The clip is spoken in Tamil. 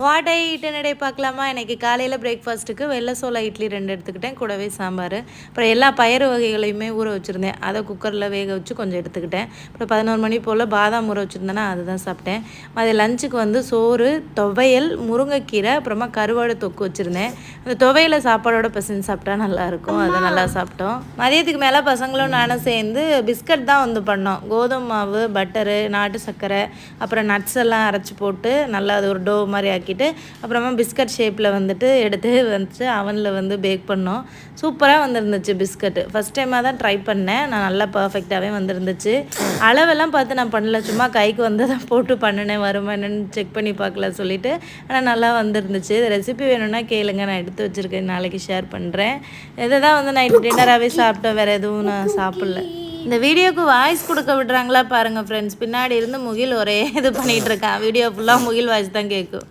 வாட் ஐ ஈட்டன் டே பார்க்கலாமா? இன்றைக்கி காலையில் பிரேக்ஃபாஸ்ட்டுக்கு வெள்ளை சோள இட்லி 2 எடுத்துக்கிட்டேன், கூடவே சாம்பார். அப்புறம் எல்லா பயறு வகைகளையுமே ஊற வச்சுருந்தேன், அதை குக்கரில் வேக வச்சு கொஞ்சம் எடுத்துக்கிட்டேன். அப்புறம் 11 மணி போல் பாதாம் ஊற வச்சுருந்தேன்னா அதுதான் சாப்பிட்டேன். அது லஞ்சுக்கு வந்து சோறு, துவையல், முருங்கைக்கீரை, அப்புறமா கருவாடு தொக்கு வச்சுருந்தேன். அந்த துவையலை சாப்பாடோட பசங்க சாப்பிட்டா நல்லாயிருக்கும், அதை நல்லா சாப்பிட்டோம். மதியத்துக்கு மேலே பசங்களும் நானும் சேர்ந்து பிஸ்கட் தான் வந்து பண்ணோம். கோதுமை மாவு, பட்டரு, நாட்டு சர்க்கரை, அப்புறம் நட்ஸ் எல்லாம் அரைச்சி போட்டு நல்லா அது ஒரு டோ மாதிரி ஆக்கி அப்புறமா பிஸ்கட் ஷேப்பில் வந்துட்டு எடுத்து வந்துட்டு அவனில் வந்து பேக் பண்ணோம். சூப்பராக வந்துருந்துச்சு பிஸ்கட்டு. ஃபஸ்ட் டைமாக தான் ட்ரை பண்ணேன், நான் நல்லா பர்ஃபெக்டாகவே வந்துருந்துச்சு. அளவெல்லாம் பார்த்து நான் பண்ணல, சும்மா கைக்கு வந்து தான் போட்டு பண்ணினேன், வருமா என்னன்னு செக் பண்ணி பார்க்கல சொல்லிவிட்டு. ஆனால் நல்லா வந்துருந்துச்சு. ரெசிபி வேணும்னா கேளுங்க, நான் எடுத்து வச்சுருக்கேன், நாளைக்கு ஷேர் பண்ணுறேன். இதை தான் வந்து நைட் டின்னராகவே சாப்பிட்டேன், வேறு எதுவும் நான் சாப்பிட்ல. இந்த வீடியோவுக்கு வாய்ஸ் கொடுக்க விடுறாங்களா பாருங்கள் ஃப்ரெண்ட்ஸ். பின்னாடி இருந்து முகில் ஒரே இது பண்ணிகிட்டு இருக்கான். வீடியோ ஃபுல்லாக முகில் வாய்ஸ் தான் கேட்கும்.